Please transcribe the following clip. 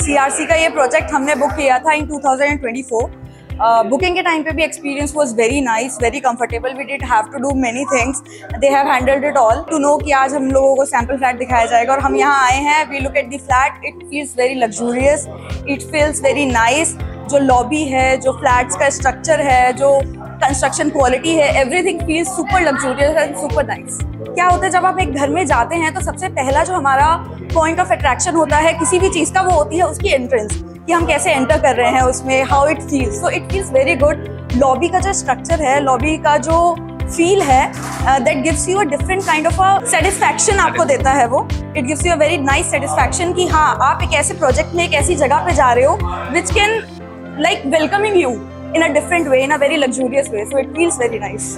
CRC का ये project हमने बुक किया था इन 2024। बुकिंग के टाइम पे भी experience was very nice, very comfortable. We did have to do many things, they have handled it all to know कि आज हम लोगों को सैम्पल फ्लैट दिखाया जाएगा और हम यहाँ आए हैं। We look at the flat, it feels very luxurious, it feels very nice. जो लॉबी है, जो फ्लैट्स का स्ट्रक्चर है, जो कंस्ट्रक्शन क्वालिटी है, everything feels super luxurious and super nice. क्या होता है जब आप एक घर में जाते हैं तो सबसे पहला जो हमारा पॉइंट ऑफ अट्रैक्शन होता है किसी भी चीज़ का, वो होती है उसकी एंट्रेंस, कि हम कैसे एंटर कर रहे हैं उसमें, how it feels. So it feels very good. Lobby का जो स्ट्रक्चर है, लॉबी का जो फील है, that gives you a different kind of a satisfaction आपको देता है वो। It gives you a very nice satisfaction कि हाँ, आप एक ऐसे प्रोजेक्ट में, एक ऐसी जगह पे जा रहे हो which can like welcoming you in a different way, in a very luxurious way. So it feels very nice.